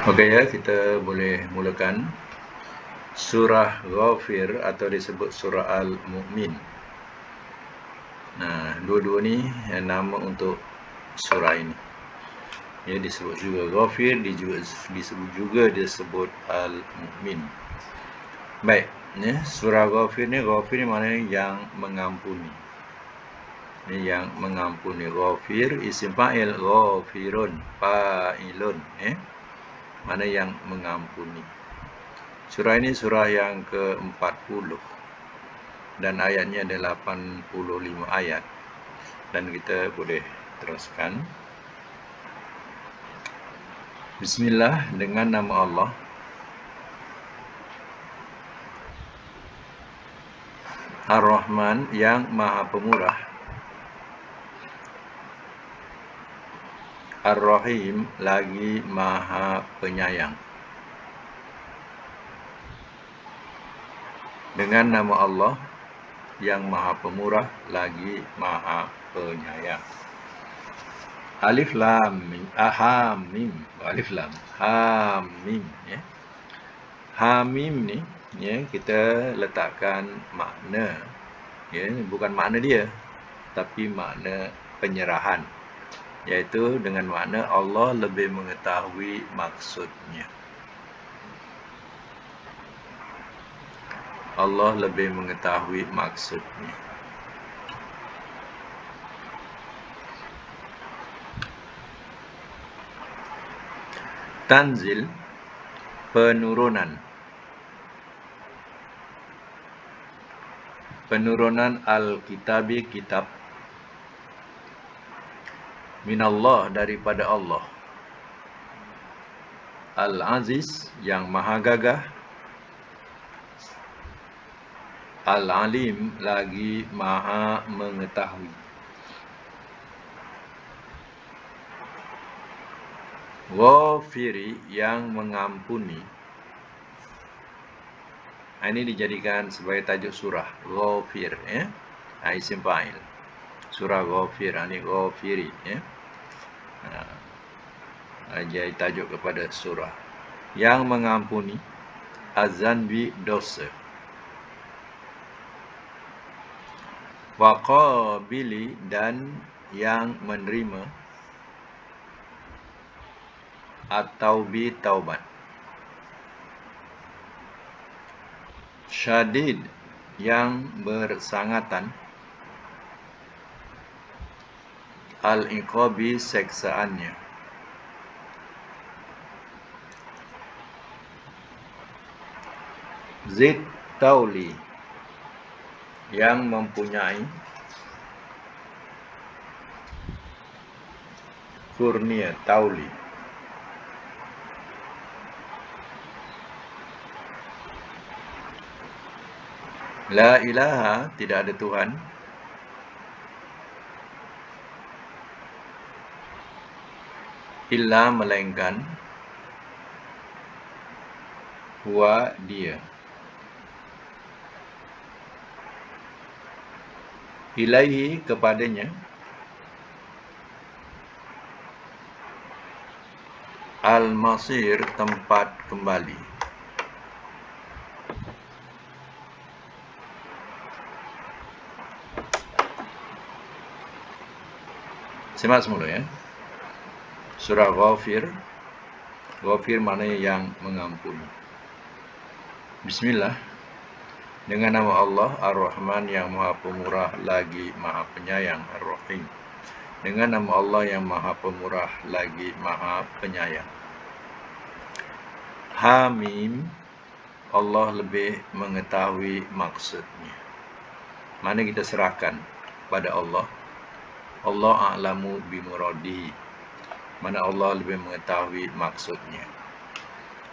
Okey ya, kita boleh mulakan surah Ghafir atau disebut surah Al-Mu'min. Nah, dua-dua ni nama untuk surah ini. Ya, disebut juga Ghafir, disebut Al-Mu'min. Baik, ya, surah Ghafir ni maknanya yang mengampuni. Ini yang mengampuni. Ghafir isim fa'il, ghafirun, fa'ilun, mana yang mengampuni. Surah ini surah yang ke-40 dan ayatnya ada 85 ayat. Dan kita boleh teruskan. Bismillah, dengan nama Allah. Ar-Rahman, yang Maha Pemurah. Ar-Rahim, lagi Maha Penyayang. Dengan nama Allah yang Maha Pemurah, lagi Maha Penyayang. Alif Lam Mim, Hamim, Alif Lam, Hamim, ya. Hamim ni, ya, kita letakkan makna, ya, bukan makna dia, tapi makna penyerahan, iaitu dengan makna Allah lebih mengetahui maksudnya. Allah lebih mengetahui maksudnya. Tanzil, penurunan. Penurunan Al-Kitabi, kitab. Minallah, daripada Allah. Al-Aziz, yang maha gagah. Al-Alim, lagi maha mengetahui. Ghafiri, yang mengampuni. Ini dijadikan sebagai tajuk surah Ghafir, ya. Isim fa'il. Surah Ghafir, ini Ghafiri, ya. Jadi tajuk kepada surah yang mengampuni. Az-zanbi, dosa. Waqabili, dan yang menerima. At-taubi, taubat. Syadid, yang bersangatan. Al-iqabi, seksaannya. Zid tauli, yang mempunyai kurnia, tauli. La ilaha, tidak ada Tuhan. Illa, melainkan. Huwa, dia. Ilaihi, kepadanya. Al-masir, tempat kembali. Simak semula, ya. Surah Ghafir. Ghafir maknanya yang mengampuni. Bismillah, dengan nama Allah Ar-Rahman, yang maha pemurah, lagi maha penyayang. Ar-Rahim, dengan nama Allah yang maha pemurah, lagi maha penyayang. Hamim, Allah lebih mengetahui maksudnya. Mana kita serahkan pada Allah. Allah a'lamu bimuradihi, mana Allah lebih mengetahui maksudnya.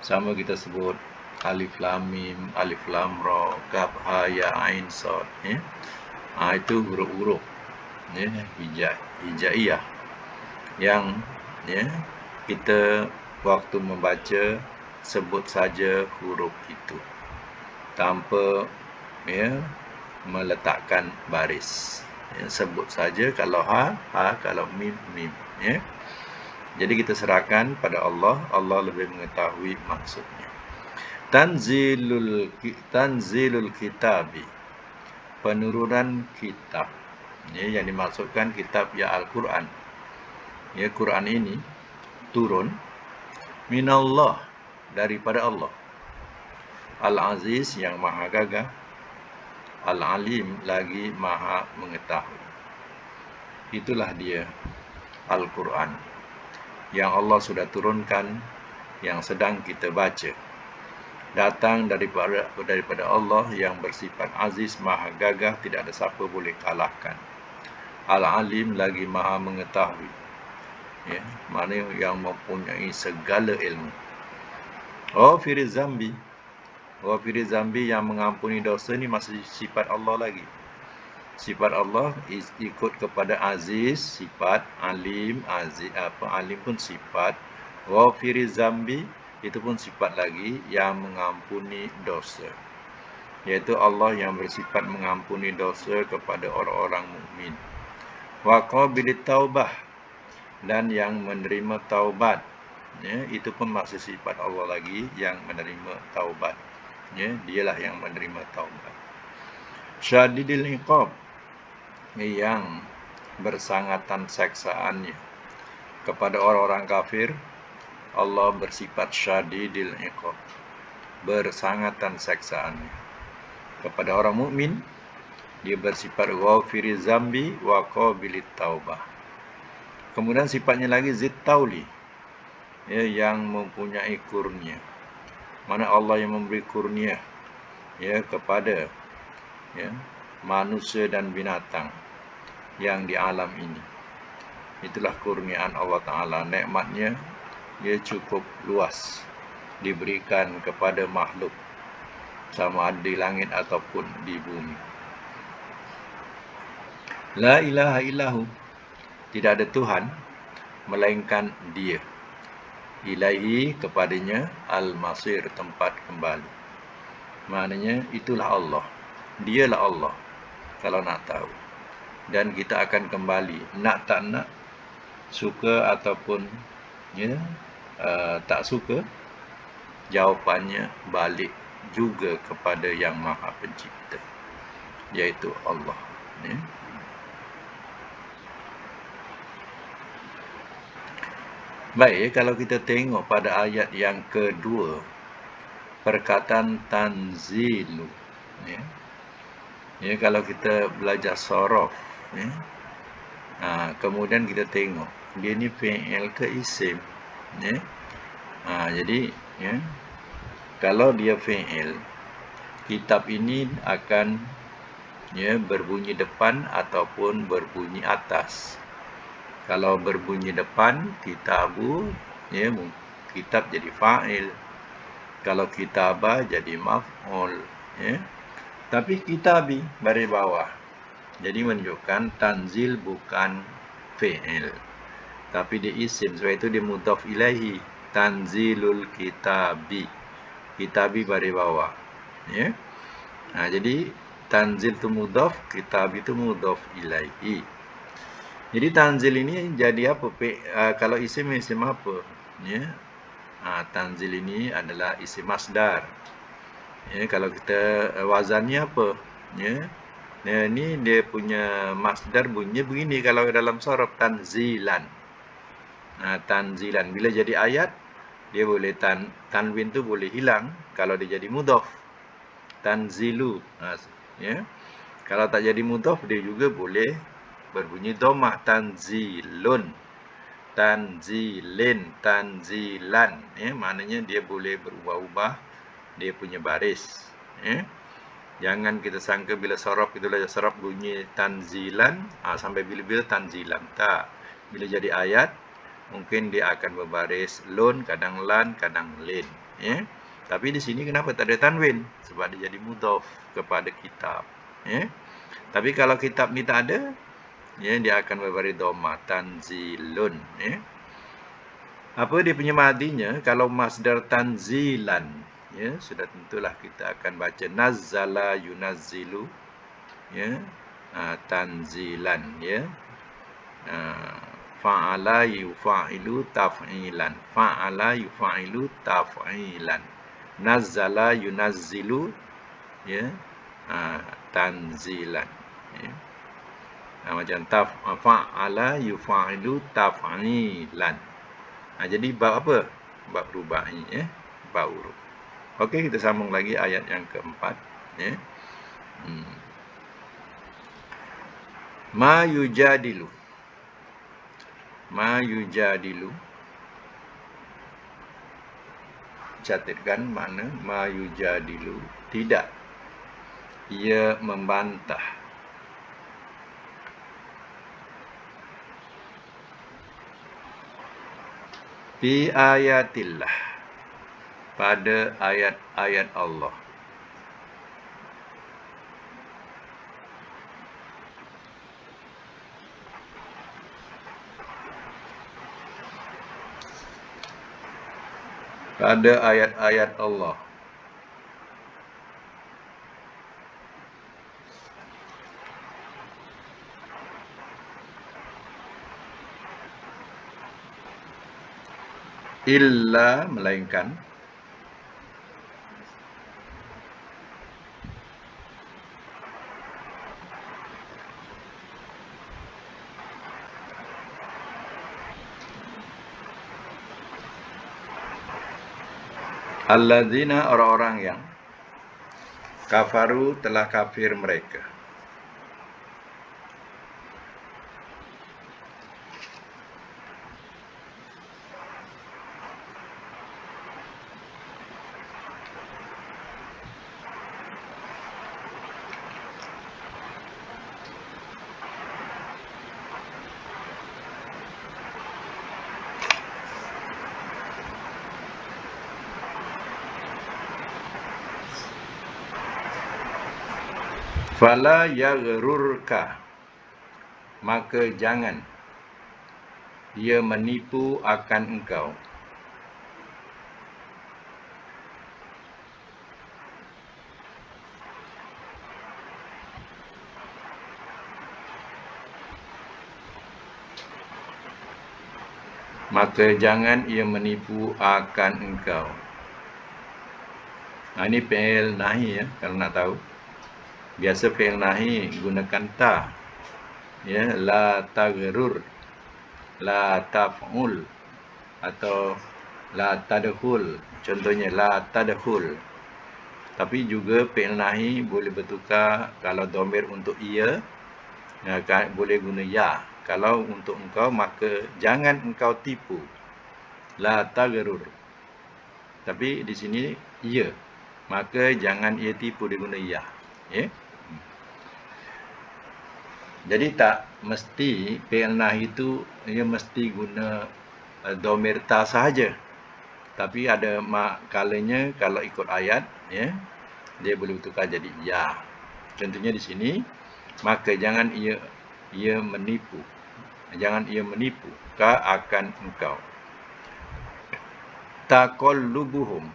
Sama kita sebut Alif Lam Mim, Alif Lam Ra, Kaf Ha Ya Ain Sad, ya. Itu huruf-huruf, ya, hijaiyah yang, ya, kita waktu membaca sebut saja huruf itu tanpa, ya, meletakkan baris, ya, sebut saja. Kalau ha, kalau mim, ya. Jadi kita serahkan pada Allah, Allah lebih mengetahui maksudnya. Tanzilul kitabi, penurunan kitab. Ini yang dimaksudkan kitab ya Al-Quran. Ya, Quran ini turun minallah, daripada Allah. Al-Aziz, yang maha gagah. Al-Alim, lagi maha mengetahui. Itulah dia Al-Quran yang Allah sudah turunkan, yang sedang kita baca. Datang daripada Allah yang bersifat aziz, maha gagah, tidak ada siapa boleh kalahkan. Al-Alim, lagi maha mengetahui. Ya, mana yang mempunyai segala ilmu. Ghafiriz zambi, Ghafiriz zambi, yang mengampuni dosa, ni masih sifat Allah lagi. Sifat Allah ikut kepada aziz, sifat alim, alim pun sifat. Ghafiriz zambi, itu pun sifat lagi, yang mengampuni dosa. Yaitu Allah yang bersifat mengampuni dosa kepada orang-orang mukmin. Wa qabilit taubah, dan yang menerima taubat. Ya, itu pun masih sifat Allah lagi, yang menerima taubat. Ya, dialah yang menerima taubat. Syadidil iqab, yang bersangatan seksaannya kepada orang-orang kafir. Allah bersifat syadidil iqab, bersangatan seksaannya. Kepada orang mukmin, dia bersifat ghafiriz zambi wa qabilit taubah. Kemudian sifatnya lagi zid tauli, ya, yang mempunyai kurnia. Mana Allah yang memberi kurnia, ya, kepada, ya, manusia dan binatang yang di alam ini. Itulah kurniaan Allah Ta'ala. Nikmatnya dia cukup luas, diberikan kepada makhluk, sama ada di langit ataupun di bumi. La ilaha illahu, tidak ada Tuhan melainkan Dia. Ilaihi, kepadanya, al-masir, tempat kembali. Maknanya itulah Allah, Dialah Allah, kalau nak tahu. Dan kita akan kembali, nak tak nak, suka ataupun, ya, tak suka, jawapannya balik juga kepada Yang Maha Pencipta, yaitu Allah. Ya. Baik, kalau kita tengok pada ayat yang kedua, perkataan tanzilu. Ya. Ya, kalau kita belajar sorof, ya, kemudian kita tengok, dia ni fi'il ke isim. Ya. Jadi, ya, kalau dia fi'il, kitab ini akan, ya, berbunyi depan ataupun berbunyi atas. Kalau berbunyi depan, kitabu, ya, kitab jadi fa'il. Kalau kitabah jadi maf'ul, ya. Tapi kitabi baris bawah, jadi menunjukkan tanzil bukan fi'il, tapi dia isim. Sebab itu dia mudhaf ilaihi, tanzilul kitabi. Kitabi baris bawah, ya. Jadi tanzil itu mudhaf, kitab itu mudhaf ilaihi. Jadi tanzil ini jadi apa? Kalau isim apa? Ya. Tanzil ini adalah isim masdar. Ya, kalau kita wazannya apa? Ya. Nah, ini dia punya masdar bunyinya begini kalau dalam sorof, tanzilan. Tanzilan. Bila jadi ayat, dia boleh tanwin tu boleh hilang kalau dia jadi mudhaf. Tanzilu. Ya. Kalau tak jadi mudhaf, dia juga boleh berbunyi dhammah, tanzilun, tanzilin, tanzilan. Ya, maknanya dia boleh berubah-ubah dia punya baris. Ya. Jangan kita sangka bila sorof itulah sorof bunyi tanzilan, sampai bila-bila tanzilan. Tak. Bila jadi ayat, mungkin dia akan berbaris lun, kadang lan, kadang lin. Ya. Tapi di sini kenapa tak ada tanwin? Sebab dia jadi mudhaf kepada kitab. Ya. Tapi kalau kitab ni tak ada, ya, dia akan berbaris dhammah, tanzilun. Ya. Apa dia punya madinya? Kalau masdar tanzilan, ya, sudah tentulah kita akan baca nazzala yunazzilu, ya, tanzilan, ya. Fa'ala yufa'ilu taf'ilan. Fa'ala yufa'ilu taf'ilan. Nazzala yunazzilu, ya, tanzilan. Ya. Macam fa'ala yufa'ilu taf'ilan. Jadi bab apa? Bab rubai, ya. Bab huruf. Okey, kita sambung lagi ayat yang keempat, ya. Ma yujadilu. Ma yujadilu. Catatkan mana ma yujadilu. Tidak. Ia membantah. Fi ayatillah. Pada ayat-ayat Allah. Pada ayat-ayat Allah. Illa, melainkan. Alladzina, orang-orang yang kafaru, telah kafir mereka. Fala yaghrurka, maka jangan dia menipu akan engkau. Maka jangan ia menipu akan engkau. Ini fi'il nahi, ya, kalau nak tahu. Biasa fi'il nahi gunakan ta. Ya, la taghrur, la taf'ul, atau la tadkhul. Contohnya la tadkhul. Tapi juga fi'il nahi boleh bertukar. Kalau dhamir untuk ia, boleh guna ya. Kalau untuk engkau, maka jangan engkau tipu. La taghrur. Tapi di sini ia, maka jangan ia tipu, diguna ya. Ya. Jadi tak mesti fi'il nahi itu ia mesti guna dhamir ta sahaja. Tapi ada kalanya kalau ikut ayat, ya, dia boleh bertukar jadi ya. Contohnya di sini, maka jangan ia menipu. Jangan ia menipu ka akan engkau. Taqallubuhum,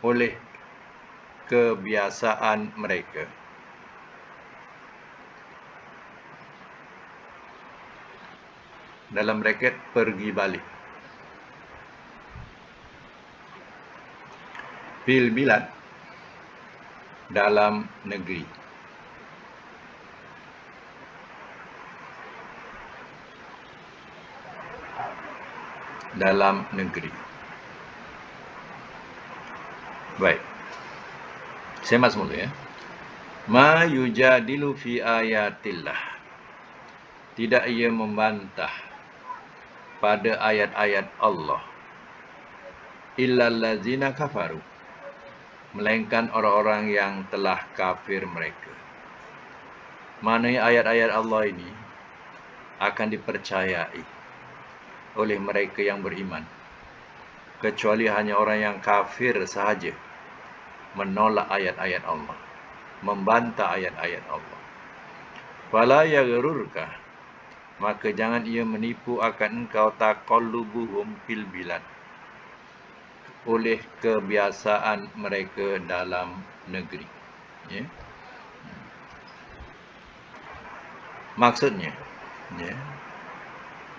oleh kebiasaan mereka. Dalam braket pergi balik. Fil bilad, dalam negeri. Dalam negeri. Baik. Saya masuk dulu, ya. Ma yujadilu fi ayatillah. Tidak ia membantah pada ayat-ayat Allah. Illal ladzina kafaru, melainkan orang-orang yang telah kafir mereka. Maknanya ayat-ayat Allah ini akan dipercayai oleh mereka yang beriman, kecuali hanya orang yang kafir sahaja menolak ayat-ayat Allah, membantah ayat-ayat Allah. Fala yaghrurka, maka jangan ia menipu akan engkau taqallubuhum fil bilad, oleh kebiasaan mereka dalam negeri. Ya. Maksudnya, ya,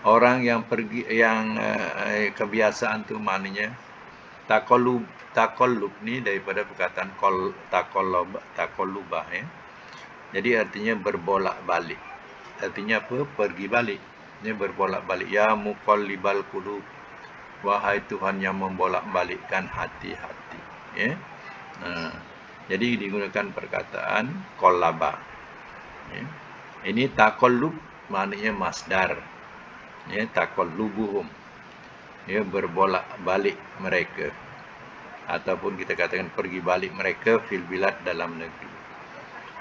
Orang yang pergi yang kebiasaan tu maknanya takollub ni daripada perkataan takollubah ya. Jadi artinya berbolak-balik. Artinya apa? Pergi balik. Ini berbolak-balik. Ya muqallibal qulub. Wahai Tuhan yang membolak-balikkan hati-hati. Ya. Jadi digunakan perkataan qallaba. Ya. Ini takollub maknanya masdar. Ya, takollubuhum. Ya, berbolak-balik mereka. Ataupun kita katakan pergi balik mereka fil bilad dalam negeri.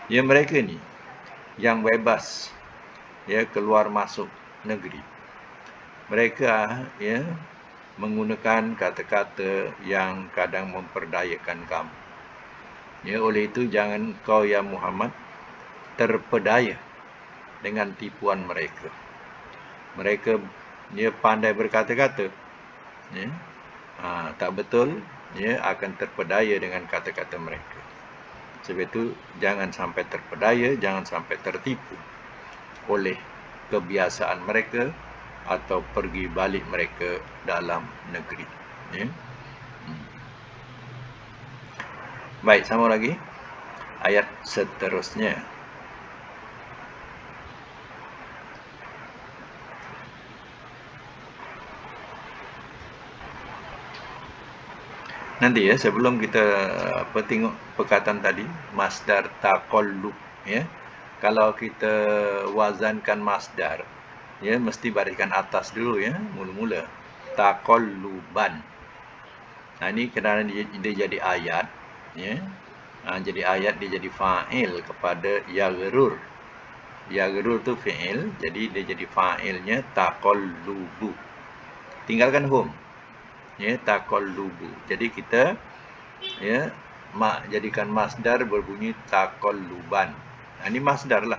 Ya, mereka ni yang bebas ya keluar masuk negeri. Mereka ya menggunakan kata-kata yang kadang memperdayakan kamu. Ya, oleh itu jangan kau ya Muhammad terpedaya dengan tipuan mereka. Mereka dia pandai berkata-kata. Ya. Tak betul dia akan terpedaya dengan kata-kata mereka. Sebab itu jangan sampai terpedaya, jangan sampai tertipu oleh kebiasaan mereka atau pergi balik mereka dalam negeri. Ya. Baik, sama lagi. Ayat seterusnya. Nanti ya, sebelum kita tengok perkataan tadi, masdar taqallub ya. Kalau kita wazankan masdar, ya mesti bariskan atas dulu ya, mula-mula. Taqalluban. Nah, ini kerana dia jadi ayat ya. Jadi ayat dia jadi fa'il kepada yaghrur. Yaghrur tu fi'il, jadi dia jadi fa'ilnya taqallubu. Tinggalkan hum. Ya, taqallubu. Jadi kita ya jadikan masdar berbunyi taqalluban. Ini masdar lah.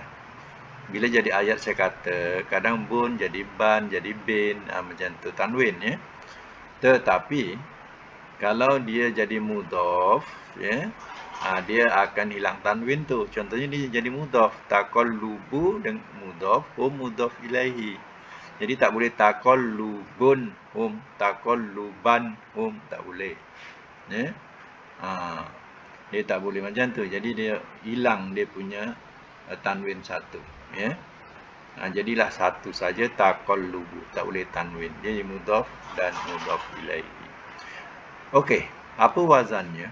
Bila jadi ayat saya kata kadang bun jadi ban jadi bin macam tu tanwin ya. Tetapi kalau dia jadi mudhaf ya, dia akan hilang tanwin tu. Contohnya dia jadi mudhaf, taqallubu dengan mudhaf mudhaf ilaihi. Jadi tak boleh taqallubun taqalluban tak boleh. Ya. Dia tak boleh macam tu. Jadi dia hilang dia punya tanwin satu. Ya. Jadilah satu saja taqallubu. Tak boleh tanwin. Dia mudhaf dan mudhaf ilaihi. Okey. Apa wazannya?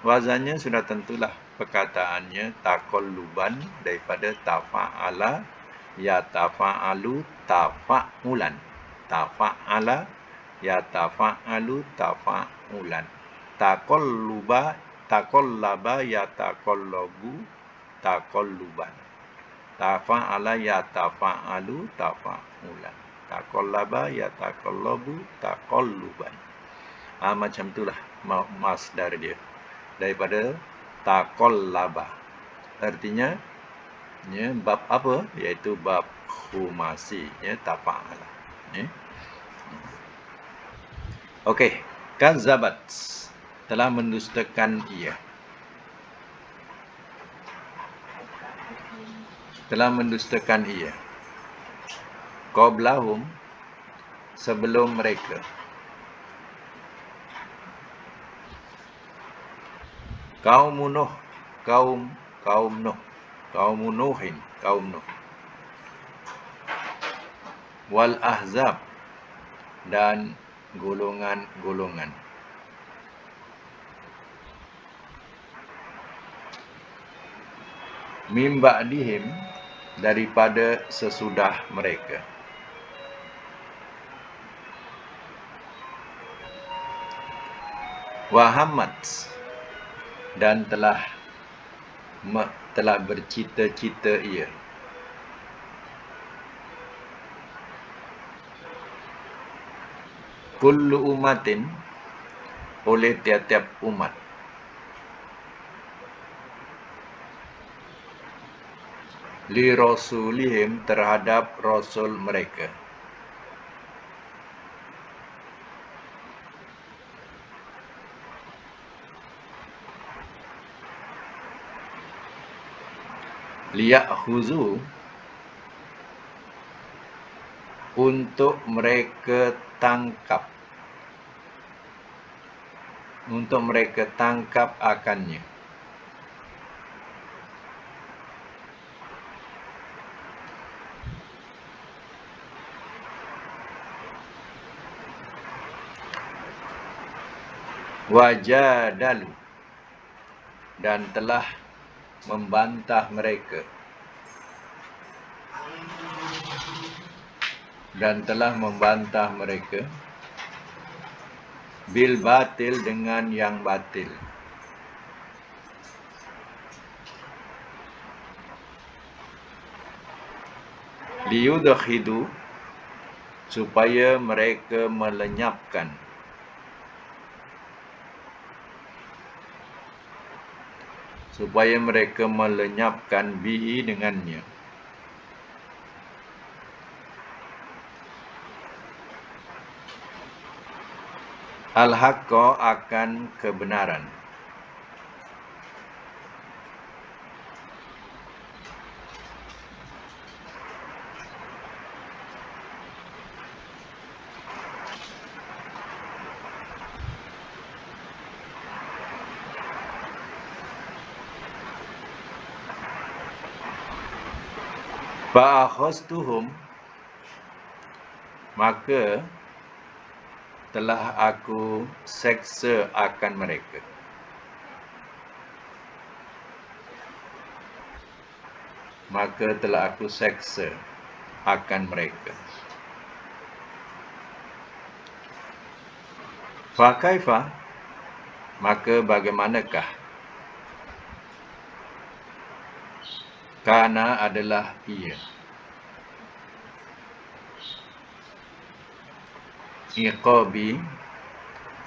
Wazannya sudah tentulah perkataannya taqalluban daripada tafa'ala ya tafa'alu tafa'ulan. Tafa'ala ya tafa'alu tafa'ulan. Taqallaba ya taqallabu taqalluban. Tafa'ala ya tafa'alu tafa'ulan. Taqallaba ya taqallabu taqalluban. Macam itulah masdar dia. Daripada taqallaba. Artinya ya, bab apa? Iaitu bab khumasi ya, tafa'ala. Ya. Okey, kazzabat telah mendustakan ia. Telah mendustakan ia. Qablahum sebelum mereka. Kaum Nuh, kaum Nuh, kaum Nuhin, kaum Nuh. Wal ahzab dan golongan-golongan. Mim ba'dihim daripada sesudah mereka. Wahammat dan telah bercita-cita ia. Kullu umatin oleh tiap-tiap umat. Li rasulihim terhadap rasul mereka. Liya'khuzu untuk mereka tangkap, akannya. Wajadalu, dan telah membantah mereka, bil batil, dengan yang batil. Liyudkhidu, supaya mereka melenyapkan, bihi, dengannya, al-haqqa, akan kebenaran. Fa'akhastuhum, maka telah aku seksa akan mereka. Fakaifa, maka bagaimanakah, kana, adalah ia, iqabi,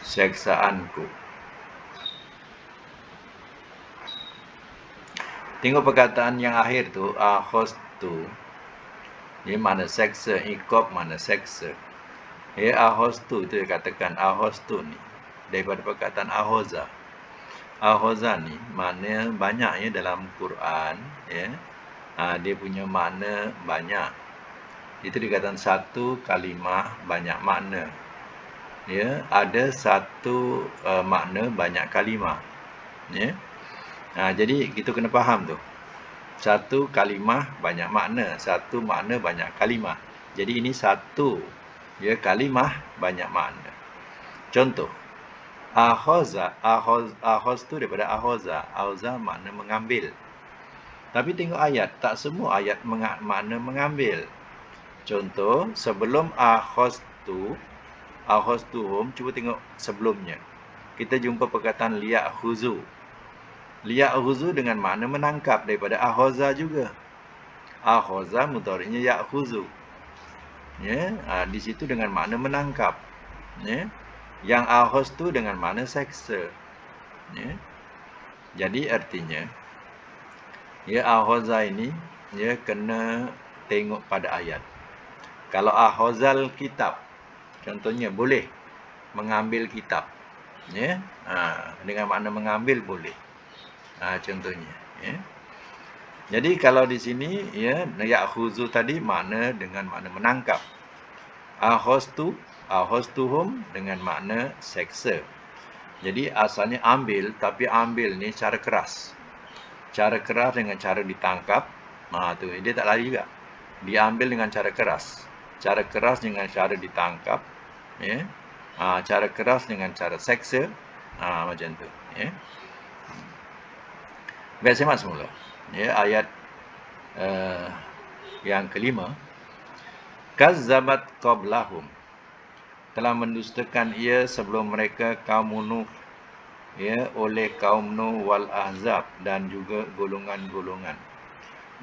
seksaanku. Tengok perkataan yang akhir tu, akhastu, ini mana seksa, iqab mana seksa. Akhastu tu dia katakan, akhastu ni daripada perkataan akhaza. Akhaza ni makna banyak dalam Quran, dia punya makna banyak. Itu dikatakan satu kalimah banyak makna. Ada satu makna banyak kalimah. Jadi kita kena faham tu. Satu kalimah banyak makna, satu makna banyak kalimah. Jadi ini satu kalimah banyak makna. Contoh, akhaza, akhoz tu daripada akhaza. Akhaza makna mengambil. Tapi tengok ayat, tak semua ayat makna mengambil. Contoh, sebelum akhoztuhum, cuba tengok sebelumnya. Kita jumpa perkataan liya'khuzu. Liya'khuzu dengan makna menangkap, daripada akhaza juga. Akhaza mudhari'nya ya'khuzu. Di situ dengan makna menangkap. Yang akhoztu dengan makna seksa. Jadi artinya, akhaza ini kena tengok pada ayat. Kalau akhazal kitab, contohnya boleh mengambil kitab. Dengan makna mengambil boleh. Contohnya. Jadi kalau di sini ya'khuzu tadi makna dengan makna menangkap. Akhaztuhum dengan makna seksa. Jadi asalnya ambil, tapi ambil ni cara keras. Cara keras dengan cara ditangkap. Tu dia tak lari juga. Diambil dengan cara keras. Cara keras dengan cara ditangkap. Cara keras dengan cara seksa. Macam tu. Baik, semak semula. Ayat yang kelima. Kazzabat qablahum, telah mendustakan ia sebelum mereka kaum Nuh, oleh kaum Nuh wal Ahzab, dan juga golongan-golongan.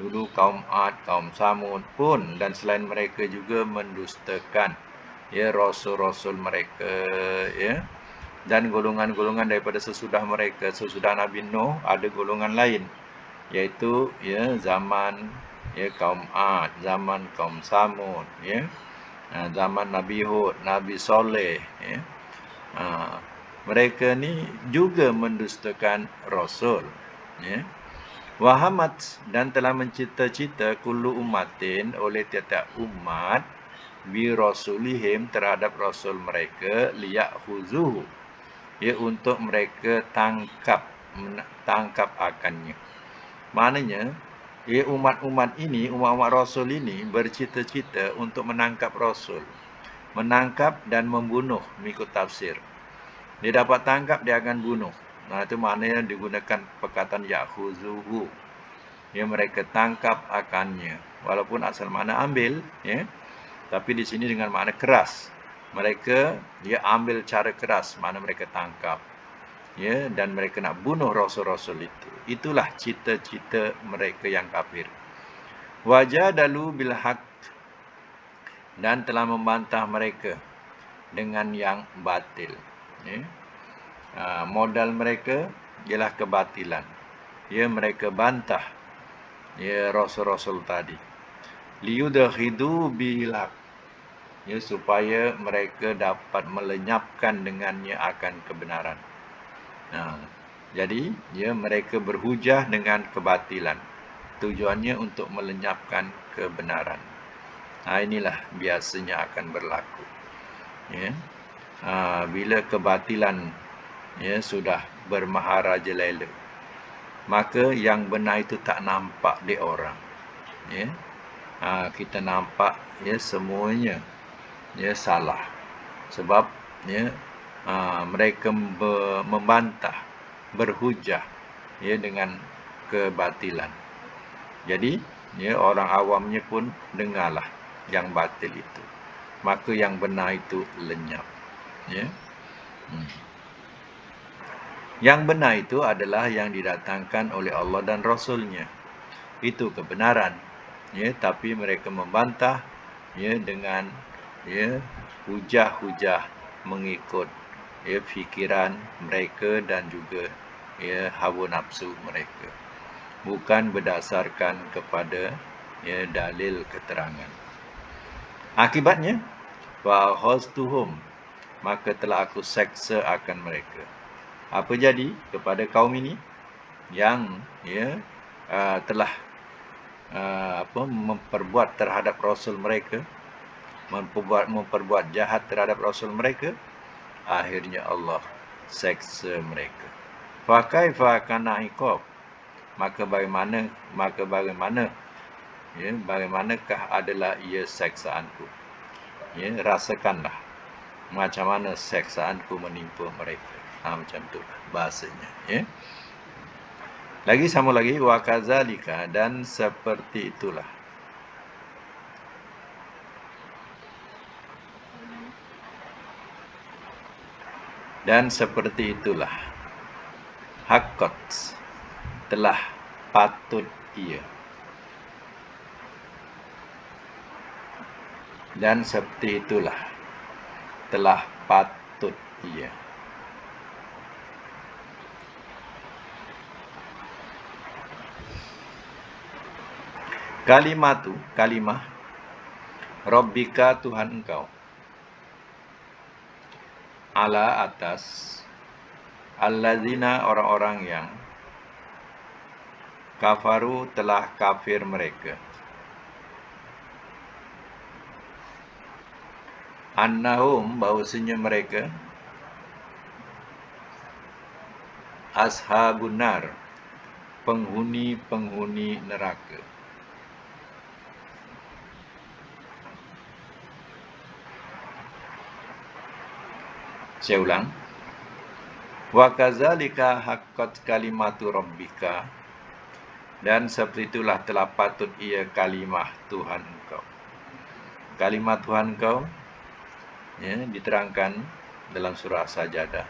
Dulu kaum Ad, kaum Samud pun, dan selain mereka juga mendustakan rasul-rasul mereka, dan golongan-golongan daripada sesudah mereka. Sesudah Nabi Nuh ada golongan lain, iaitu zaman kaum Ad, zaman kaum Samud, zaman Nabi Hud, Nabi Soleh. Mereka ni juga mendustakan rasul. Wahamat, dan telah mencita-cita kullu ummatin, oleh tiap-tiap umat, bi rasulihim terhadap rasul mereka liya'khuzuhu, ya untuk mereka tangkap akannya. Maknanya ya umat-umat rasul ini bercita-cita untuk menangkap rasul, menangkap dan membunuh mengikut tafsir. Dia dapat tangkap, dia akan bunuh. Nah, itu maknanya digunakan perkataan ya'khuzuhu, ya mereka tangkap akannya. Walaupun asal makna ambil, ya, tapi di sini dengan makna keras. Mereka dia ambil cara keras, makna mereka tangkap, ya, dan mereka nak bunuh rasul-rasul itu. Itulah cita-cita mereka yang kafir. Wajadalu bil haqq, dan telah membantah mereka dengan yang batil, ya. Modal mereka ialah kebatilan, ya, mereka bantah, ya, rasul-rasul tadi. Liyudkhidu bil haqq, ya, supaya mereka dapat melenyapkan dengannya akan kebenaran. Jadi ya mereka berhujah dengan kebatilan, tujuannya untuk melenyapkan kebenaran. Inilah biasanya akan berlaku, ya. Bila kebatilan, ya, sudah bermaharajalela, maka yang benar itu tak nampak di orang, ya. Kita nampak, ya, semuanya, ya, salah, sebab, ya, mereka membantah, berhujah, ya, dengan kebatilan. Jadi, ya, orang awamnya pun dengarlah yang batil itu, maka yang benar itu lenyap, ya. Yang benar itu adalah yang didatangkan oleh Allah dan Rasul-Nya. Itu kebenaran, ya, tapi mereka membantah, ya, dengan, ya, hujah-hujah mengikut, ya, fikiran mereka dan juga, ya, hawa nafsu mereka, bukan berdasarkan kepada, ya, dalil keterangan. Akibatnya, wa akhadtuhum, maka telah aku seksa akan mereka. Apa jadi kepada kaum ini yang, ya, telah memperbuat terhadap rasul mereka, memperbuat jahat terhadap rasul mereka, akhirnya Allah seksa mereka. Fa kaifa kana iqab, maka bagaimana, ya, bagaimanakah adalah ia seksaanku, ya, rasakanlah macam mana seksaanku menimpa mereka. Macam tu bahasanya, ya. Sambung lagi, wa kadzalika, dan seperti itulah. Dan seperti itulah haqqat, telah patut ia. Dan seperti itulah telah patut ia. Kalimah Rabbika, Tuhan engkau, ala atas, allazina, orang-orang yang, kafaru, telah kafir mereka, annahum, bahwasanya mereka, ashabun nar, penghuni neraka. Saya ulang. Wa kadzalika haqqat kalimatu rabbika, dan seperti itulah telah patut ia kalimah Tuhan engkau. Kalimat Tuhan engkau, ya, diterangkan dalam surah Sajadah.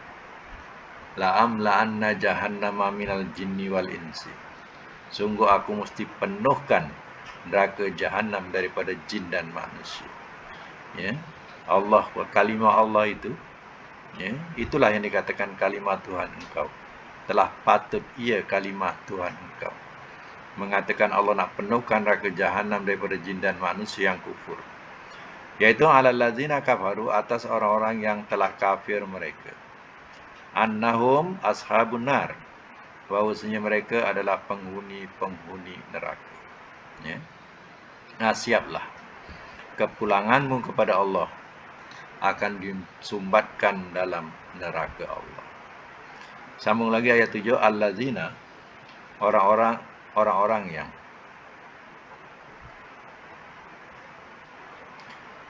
La'amla'anna jahannama minal jinni wal insi. Sungguh aku mesti penuhkan neraka jahanam daripada jin dan manusia. Ya, Allah, kalimah Allah itu, ya, itulah yang dikatakan kalimat Tuhan engkau. Telah patut ia kalimah Tuhan engkau. Mengatakan Allah nak penuhkan neraka jahanam daripada jin dan manusia yang kufur. Yaitu alal ladzina kafaru, atas orang-orang yang telah kafir mereka. Annahum ashabun nar, bahwasanya mereka adalah penghuni neraka. Ya. Siaplah kepulanganmu kepada Allah akan disumbatkan dalam neraka Allah. Sambung lagi ayat 7, allazina, orang-orang yang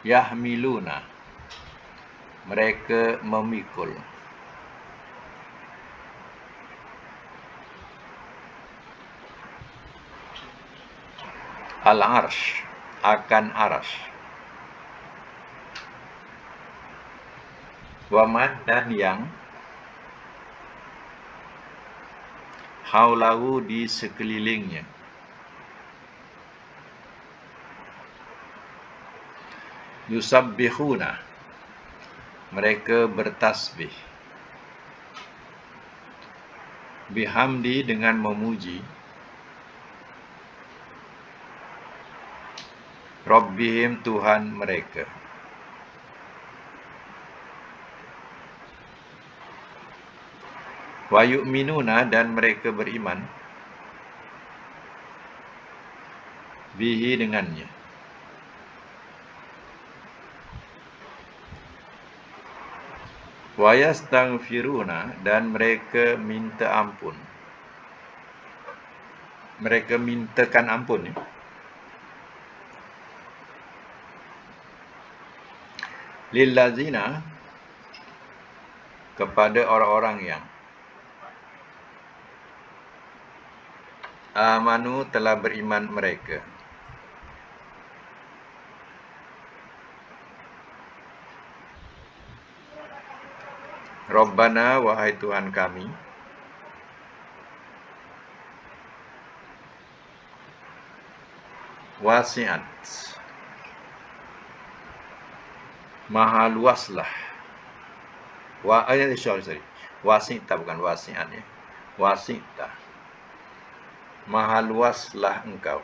yahmiluna, mereka memikul, al-arsh, akan arsh, waman, dan yang haulahu, di sekelilingnya, yusabbihuna, mereka bertasbih, bihamdi, dengan memuji, rabbihim, Tuhan mereka, wa yu'minuna, dan mereka beriman, bihi, dengannya, wa yastaghfiruna, dan mereka minta ampun, mereka mintakan ampun, lillazina, kepada orang-orang yang amanu, telah beriman mereka, Rabbana, wahai Tuhan kami, wasi'at, maha luaslah, wasi'ta, bukan wasi'at ya, wasi'ta, maha luaslah engkau,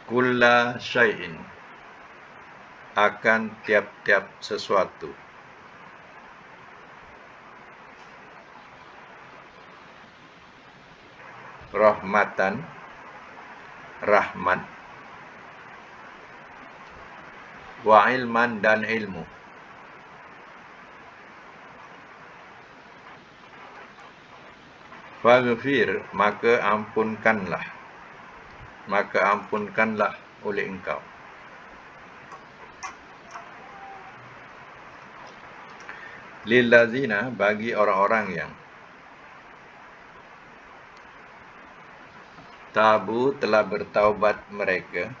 kulla syai'in, akan tiap-tiap sesuatu, rahmatan, rahmat, wa ilman, dan ilmu, faghfir, maka ampunkanlah oleh engkau, lillazina, bagi orang-orang yang tabu, telah bertaubat mereka,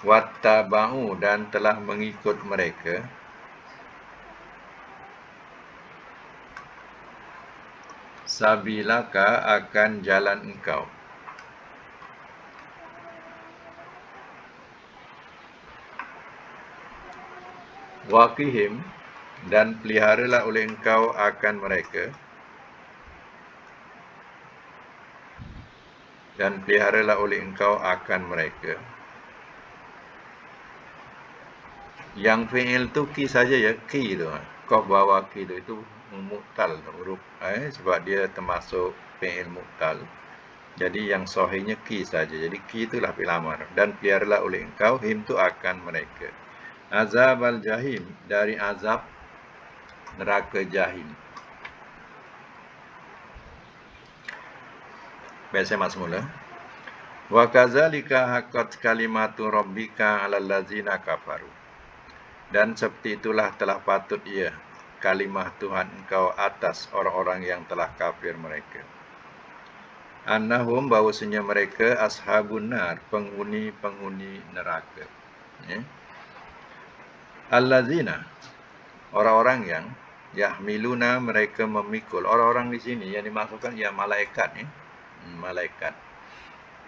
wattaba'u, dan telah mengikut mereka, sabilaka, akan jalan engkau, waqihim, dan peliharalah oleh engkau akan mereka, dan peliharalah oleh engkau akan mereka. Yang fi'il tu ki saja ya, ki tu. Qaf bawah ki tu, itu mu'tal huruf, sebab dia termasuk fi'il mu'tal. Jadi yang sahihnya ki saja. Jadi ki itulah fi'il amar. Dan peliharalah oleh engkau, him tu akan mereka, azab al-jahim, dari azab neraka jahim. Baik, saya masuk mula. Wa kadzalika haqqat kalimatu rabbika 'alal ladzina kafaru. Dan seperti itulah telah patut ia kalimah Tuhan engkau atas orang-orang yang telah kafir mereka. Annahum, bahwasanya mereka, ashabun nar, penghuni neraka. Allazina, orang-orang yang yahmiluna, mereka memikul. Orang-orang di sini yang dimaksudkan ya malaikat, malaikat.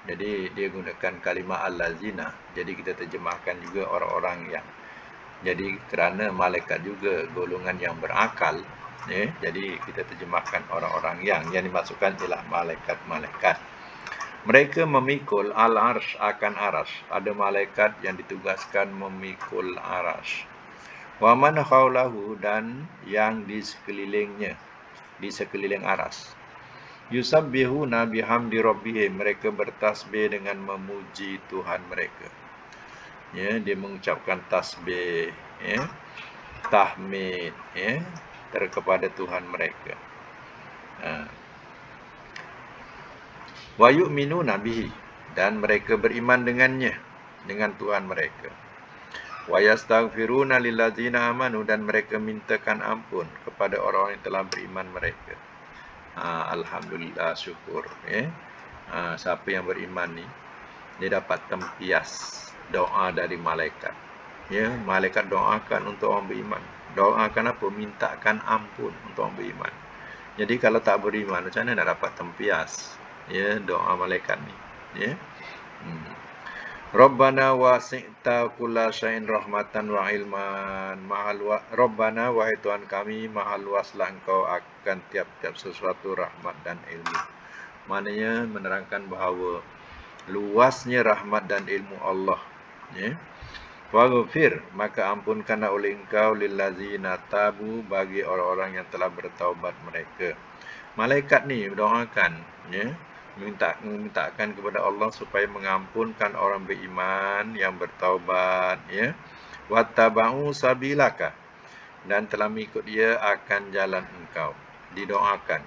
Jadi dia gunakan kalimah allazina. Jadi kita terjemahkan juga orang-orang yang. Jadi kerana malaikat juga golongan yang berakal, jadi kita terjemahkan orang-orang yang dimaksudkan ialah malaikat-malaikat. Mereka memikul al-arsh, akan arsh. Ada malaikat yang ditugaskan memikul arsh. Wa man haulahu, dan yang di sekelilingnya, di sekeliling aras. Yusabbihuna bihamdi rabbihim, mereka bertasbih dengan memuji Tuhan mereka. Ya, dia mengucapkan tasbih, ya, tahmid, ya, kepada Tuhan mereka. Wa yu'minuna bihi, dan mereka beriman dengannya, dengan Tuhan mereka. Wa yastaghfiruna lillazina amanu, dan mereka mintakan ampun kepada orang yang telah beriman mereka. Alhamdulillah, syukur, ya. Siapa yang beriman ni, dia dapat tempias doa dari malaikat. Ya, malaikat doakan untuk orang beriman. Doakan apa? Mintakan ampun untuk orang beriman. Jadi kalau tak beriman, macam mana nak dapat tempias, ya, doa malaikat ni, ya. Rabbana wasi'ta kulla syai'in rahmatan wa ilman. Rabbana, wahai Tuhan kami, maha luaslah Engkau akan tiap-tiap sesuatu rahmat dan ilmu. Maknanya menerangkan bahawa luasnya rahmat dan ilmu Allah, ya. Waghfir, maka ampunkanlah oleh Engkau lillazina tabu, bagi orang-orang yang telah bertaubat mereka. Malaikat ni berdoakan, ya, memintakan kepada Allah supaya mengampunkan orang beriman yang bertaubat, ya. Wattaba'u sabilaka, dan telah mengikut dia akan jalan Engkau. Didoakan,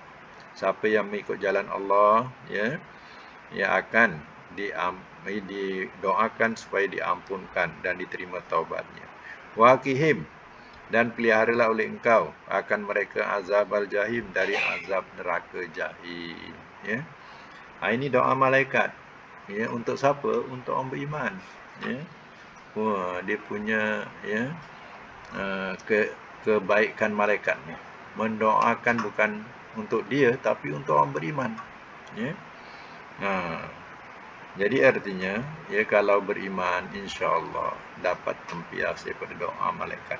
siapa yang mengikut jalan Allah, ya, ia akan didoakan supaya diampunkan dan diterima taubatnya. Waqihim, dan peliharalah oleh Engkau akan mereka azab al-jahim, dari azab neraka jahim, ya. Ini doa malaikat, ya, untuk siapa? Untuk orang beriman, ya. Wah, dia punya, ya, kebaikan malaikat ni mendoakan bukan untuk dia tapi untuk orang beriman, ya. Jadi artinya, ya, kalau beriman, insya-Allah dapat tempias daripada doa malaikat.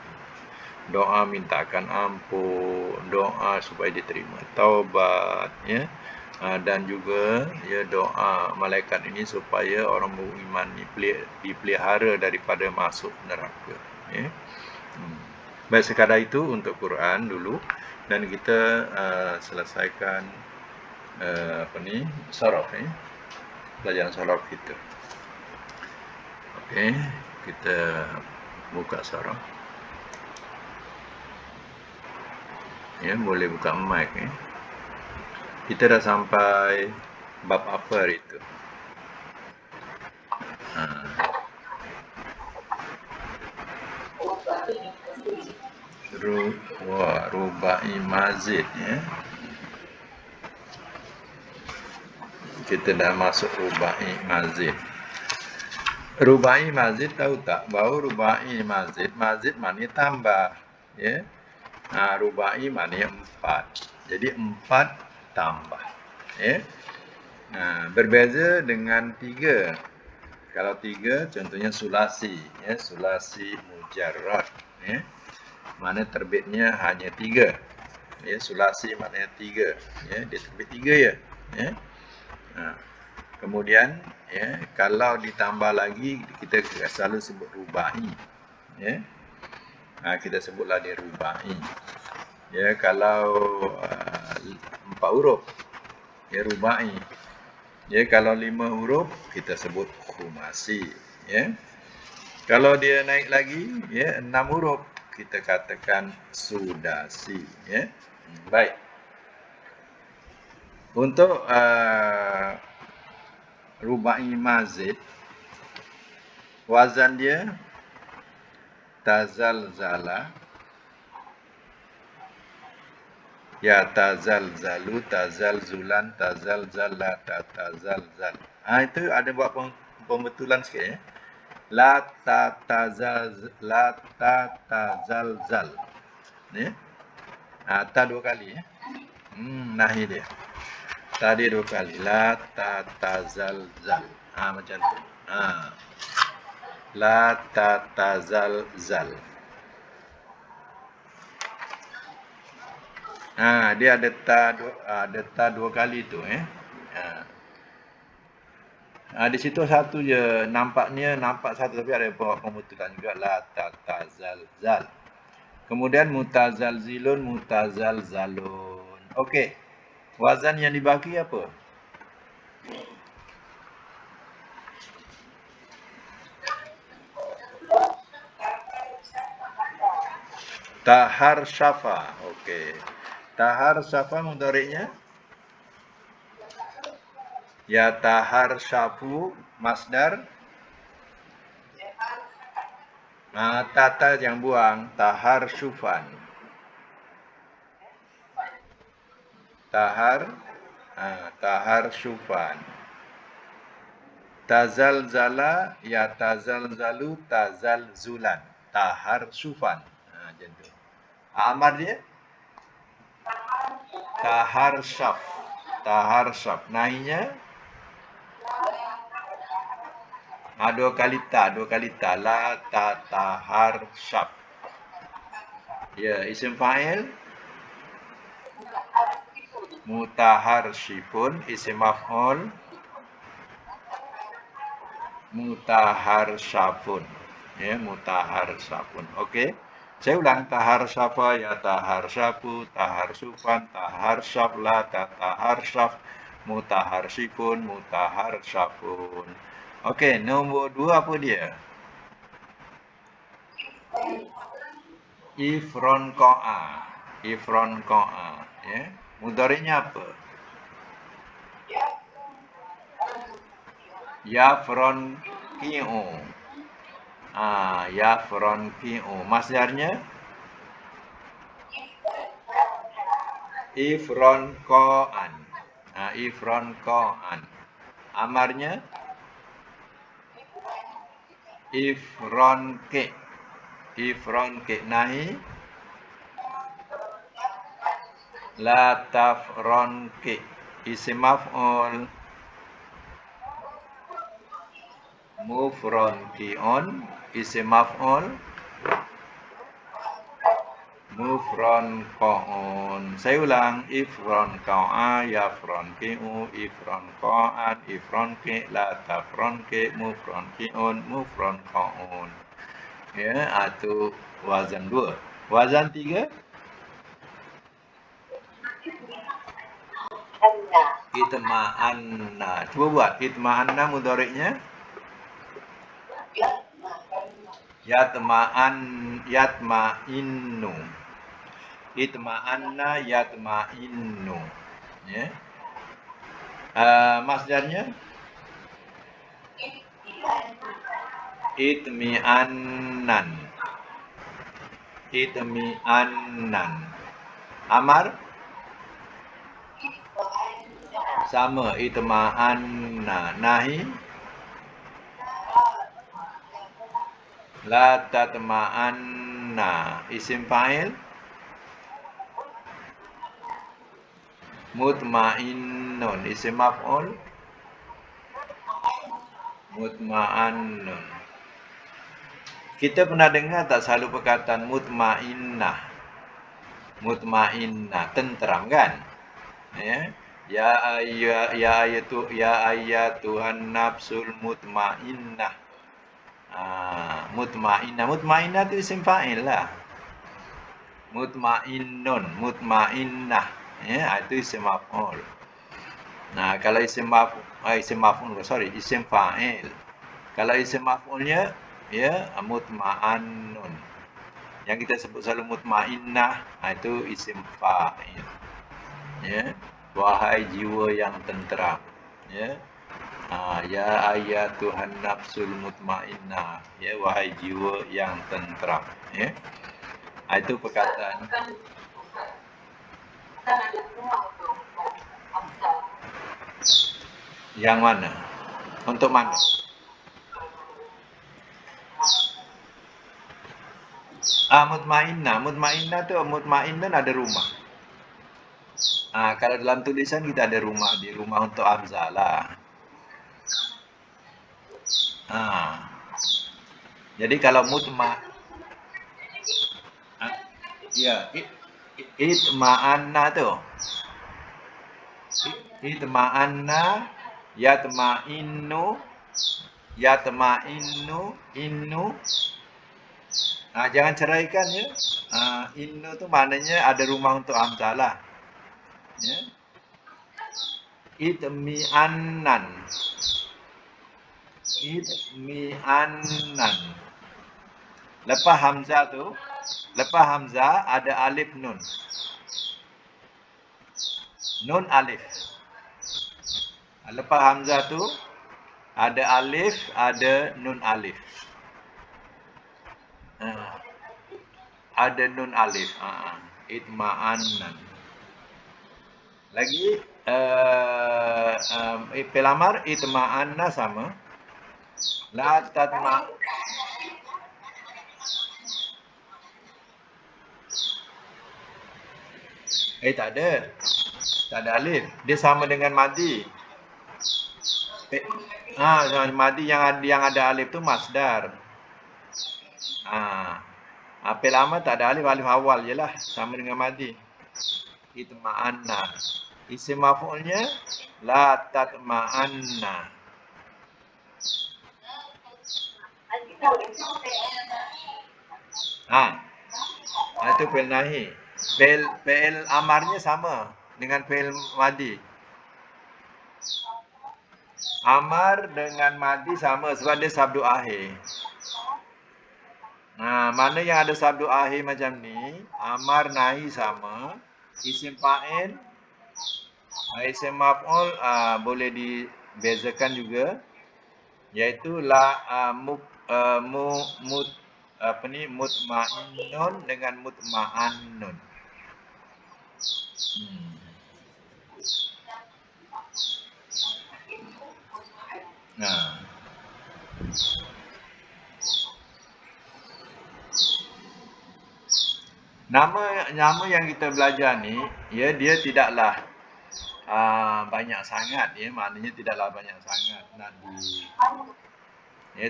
Doa mintakan ampun, doa supaya diterima taubat, ya. Dan juga, ya, doa malaikat ini supaya orang beriman dipelihara daripada masuk neraka, ya. Baik, sekadar itu untuk Quran dulu, dan kita selesaikan saraf, ya, pelajaran saraf kita. Okey, kita buka saraf. Ya, boleh buka mic, ya. Kita dah sampai bab apa hari itu? Rubai mazid, ya. Kita dah masuk rubai mazid. Rubai mazid, tahu tak bahawa rubai mazid maknanya tambah, ya. Rubai maknanya 4. Jadi 4 tambah, ya. Berbeza dengan 3. Kalau 3 contohnya sulasi, ya, sulasi mujarrad, ya. Mana terbitnya hanya 3. Ya, sulasi maknanya 3, ya, dia terbit 3 ya. Ya. Kemudian, ya, kalau ditambah lagi kita selalu sebut rubai, ya. Kita sebutlah dia rubai. Ya, kalau 4 huruf, ya, rubai. Ya, kalau 5 huruf kita sebut khumasi, ya. Kalau dia naik lagi, ya, 6 huruf, kita katakan sudasi, ya. Baik. Untuk rubai mazid, wazan dia tazalzala, ya, tazalzalu, tazalzulan, tazalzala, tazalzal. Itu ada buat pembetulan sikit, ya. La tatazalzal, ya. Ta 2 kali, ya. Nahi dia. Tadi 2 kali. La tatazalzal. Macam tu. La tatazalzal. Dia ada ta 2 kali tu, ya. Di situ satu je, nampak satu, tapi ada pembetulan juga. La tatazalzal. Kemudian mutazalzilun, mutazalzalun. Okey. Wazan yang dibagi apa? Tahar syafa. Okey. Tahar syafa mudhari'nya? Ya tahar syafu masdar. Tata yang buang. Tahar syufan. Tahar syufan. Tazalzala ya tazalzalu tazalzulan. Tahar syufan. Macam tu. Amar dia? Tahar syaf. Tahar syaf. Nahinya? Dua kali ta. La ta tahar syaf. Ya, isim fa'il? Mutahar syifun. Isim maf'ul? Mutahar syafun. Ya, mutahar syafun. Okey. Saya ulang. Tahar syafa ya tahar syafu. Tahar syufan. Tahar syaf. La tahar syaf. Mutahar syifun. Mutahar syafun. Okey. Nombor 2 apa dia? Ifron ko'a. Ifron ko'a. Ya. Mudhari'nya apa? Yafron ki'u. Yafron ki'u. Masdarnya? Ifron ko'an. Ifron ko'an. Amarnya? Ifron ke. Ifron ke. Nahi? La tafron ke. Isim maf'ul. Mufron ki'un. Isim maf'ul. Mufron ko'un. Saya ulang. Ifron ko'a. Yafron ki'u. Ifron ko'an. Ifron ke. La tafron ke. Mufron ki'un. Mufron ko'un. Ya, itu wazan 2. Wazan 3? Itma'anna. Cuba buat. Itma'anna mudhari'nya? Yatma'innu. Itma'anna yatma'innu. Ya. Masdarnya? Itmi'annan. Itmi'annan. Amar? Sama. Itma'anna. Nahi? La tatma'anna. Isim fa'il? Mutma'innun. Isim maf'ul? Mutma'annun. Kita pernah dengar tak selalu perkataan mutma'innah? Mutma'innah, tenteram kan? Ya. Ya ayatuhan nafsul mutma'innah. Mutma'innah. Mutma'innah itu isim fa'il lah. Mutma'innun, mutma'innah. Ya, itu isim maf'ul. Kalau isim fa'il. Kalau isim maf'ulnya ya mutma'annun. Yang kita sebut selalu mutma'innah, itu isim fa'il. Ya, wahai jiwa yang tenteram. Ya. Ya ayatuhan nafsul mutmainnah. Ya, wahai jiwa yang tenteram. Ya. Itu perkataan. Yang mana? Untuk mana? Mutmainnah. Mutmainnah tu mutmainnah ada rumah. Kalau dalam tulisan kita ada rumah, di rumah untuk Hamzah lah. Jadi kalau ya, itma'anna tu. Itma'anna yatma'innu innu. Jangan ceraikan ya. Innu tu maknanya ada rumah untuk Hamzah lah. Ya. Itmi'annan. Itmi'annan. Lepas hamzah tu, lepas hamzah ada alif nun. Nun alif. Lepas hamzah tu ada alif, ada nun alif. Ada nun alif. Itma'annan. Lagi pelamar itma'anna sama. La tatma. Tak ada. Tak ada alif. Dia sama dengan madi. Madi yang ada alif tu masdar. Pelamar tak ada alif, alif awal je lah. Sama dengan madi. Itma'anna. Isim maf'ulnya la tatma'anna. Itu fi'il nahi. Fi'il amarnya sama dengan fi'il madi. Amar dengan madi sama sebab dia sabdu akhir. Mana yang ada sabdu akhir macam ni, amar nahi sama, isim fa'il, isim maf'ul boleh dibezakan juga, iaitu mutma'innun dengan mutma'annun. Nama yang kita belajar ni, dia tidaklah banyak sangat, maknanya tidaklah banyak sangat nak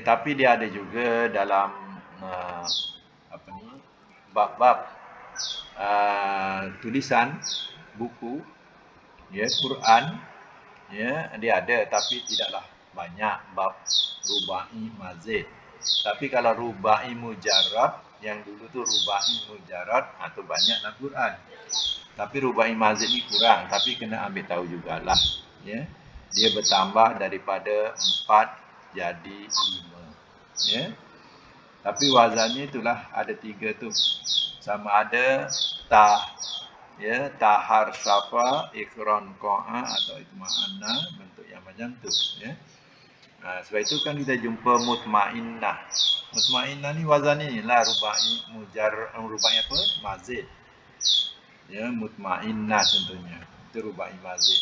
tapi dia ada juga dalam bab-bab tulisan buku, Quran, dia ada tapi tidaklah banyak bab rubai mazid. Tapi kalau rubai mujarrad, yang dulu tu rubai mujarrad atau banyaklah Quran. Tapi rubai mazid ni kurang, tapi kena ambil tahu jugalah, dia bertambah daripada 4 jadi 5, Tapi wazannya itulah ada 3 tu. Sama ada tahar syafa, ikron qa'a atau itma'anna, bentuk yang macam tu, sebab itu kan kita jumpa mutmainnah. Mutmainnah ni wazan ni lah rubai apa? Mazid. Mutmainnah contohnya. Itu rubai mazid,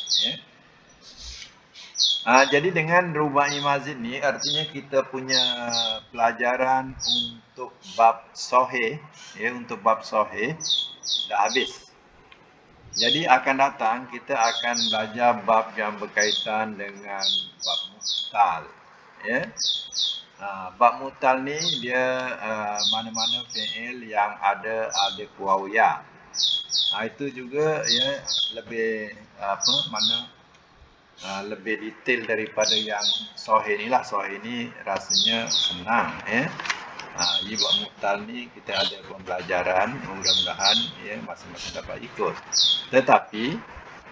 jadi dengan rubai mazid ni artinya kita punya pelajaran untuk bab sahih, untuk bab sahih dah habis. Jadi akan datang kita akan belajar bab yang berkaitan dengan bab mu'tal, bab mu'tal ni dia mana-mana fi'il yang ada alif waw ya. Itu juga lebih lebih detail daripada yang sahih ni lah. Sahih ni rasanya senang, Jadi buat mu'tal ni kita ada pembelajaran, mudah-mudahan masing-masing dapat ikut. Tetapi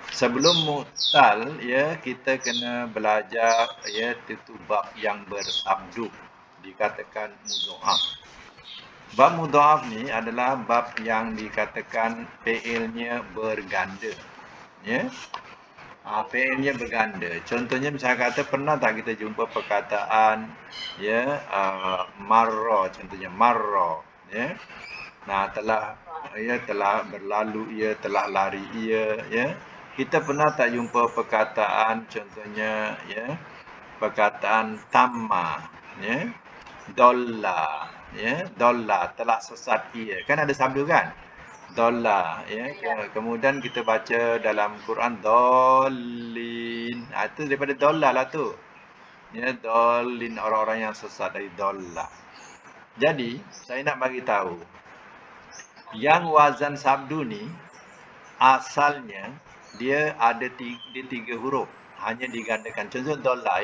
sebelum mu'tal, kita kena belajar itu bab yang bersabdu, dikatakan mudha'af. Bab mudha'af ni adalah bab yang dikatakan fi'ilnya berganda, fi'ilnya berganda. Contohnya misalnya kata, pernah tak kita jumpa perkataan marra, contohnya marra, telah berlalu ia, telah lari ia, Kita pernah tak jumpa perkataan contohnya perkataan tamma, dolla, dolla, telah sesat ia. Kan ada sabdu kan? Dolla, kemudian kita baca dalam Quran dollin. Itu daripada dolla lah tu. Dollin, orang-orang yang sesat dari dolla. Jadi, saya nak bagi tahu yang wazan sabdu ni asalnya dia ada 3 huruf, hanya digandakan. Contoh dolla,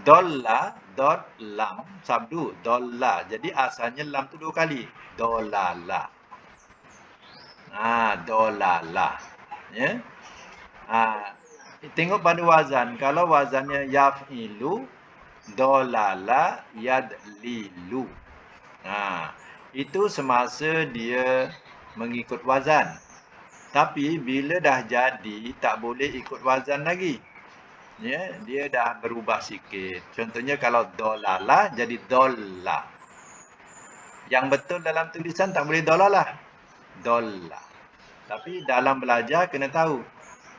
dolla dot lam sabdu dolla. Jadi asalnya lam tu 2 kali. Dolala. Dolala. Ya. Tengok pada wazan. Kalau wazannya yaf'ilu, dolala, yadlilu. Itu semasa dia mengikut wazan. Tapi bila dah jadi, tak boleh ikut wazan lagi. Ya, dia dah berubah sikit. Contohnya kalau dolala jadi dolla. Yang betul dalam tulisan tak boleh dolalah. Dolla. Tapi dalam belajar kena tahu.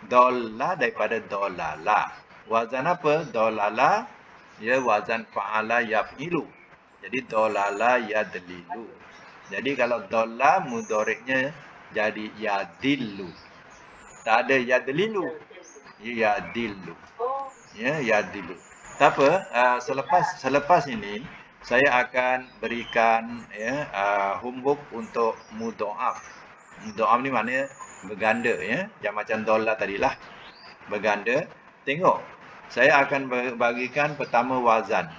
Dolla daripada dolala. Wazan apa? Dolala, dia wazan fa'ala yaf'ilu. Jadi dolala yadlilu. Jadi kalau dolla mudhari'nya jadi yadillu. Tak ada yadlilu. Yadillu. Ya, yadillu. Tak apa, selepas ini saya akan berikan homework untuk mudha'af. Mudha'af ni maknanya berganda, ya. Yang macam dolla tadilah. Berganda. Tengok. Saya akan bagikan pertama wazan.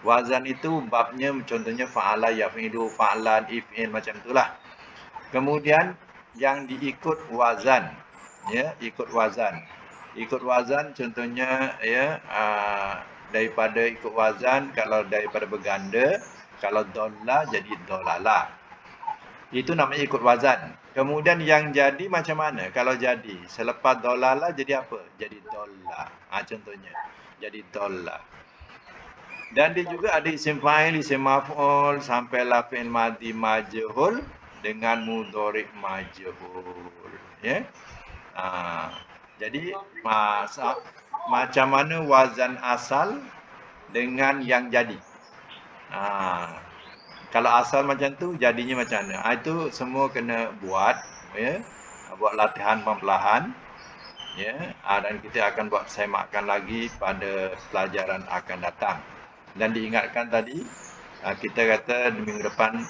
Wazan itu babnya contohnya fa'ala, yaf'ilu, fa'lan, if'il macam itulah. Kemudian yang diikut wazan, ya, ikut wazan. Ikut wazan contohnya ya daripada ikut wazan, kalau daripada berganda, kalau dolla jadi dolala. Itu namanya ikut wazan. Kemudian yang jadi macam mana? Kalau jadi selepas dolala jadi apa? Jadi dolla. Contohnya jadi dolla. Dan dia juga ada isim fa'il, isim maf'ul sampai fi'il madhi majhul dengan mudhari' majhul, ya. Jadi macam mana wazan asal dengan yang jadi. Kalau asal macam tu, jadinya macam mana? Itu semua kena buat, ya. Buat latihan perlahan, ya. Dan kita akan buat semakkan lagi pada pelajaran akan datang. Dan diingatkan tadi, kita kata minggu depan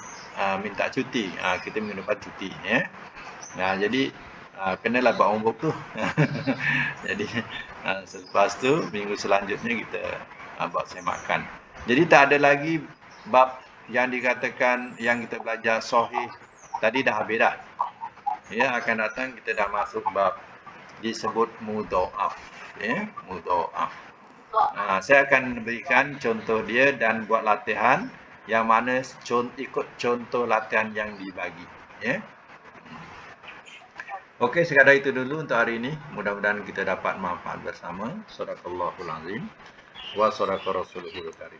minta cuti. Kita minggu depan cuti, ya. Jadi kenalah buat homework tu. Jadi selepas tu minggu selanjutnya kita buat semakan. Jadi tak ada lagi bab yang dikatakan yang kita belajar sahih tadi dah habis dah. Ya, akan datang kita dah masuk bab disebut mudha'af, ya, mudha'af. Saya akan berikan contoh dia dan buat latihan yang mana ikut contoh latihan yang dibagi, ya. Okey, sekadar itu dulu untuk hari ini. Mudah-mudahan kita dapat manfaat bersama. Shadaqallahul azim wa shadaqa rasulul karim.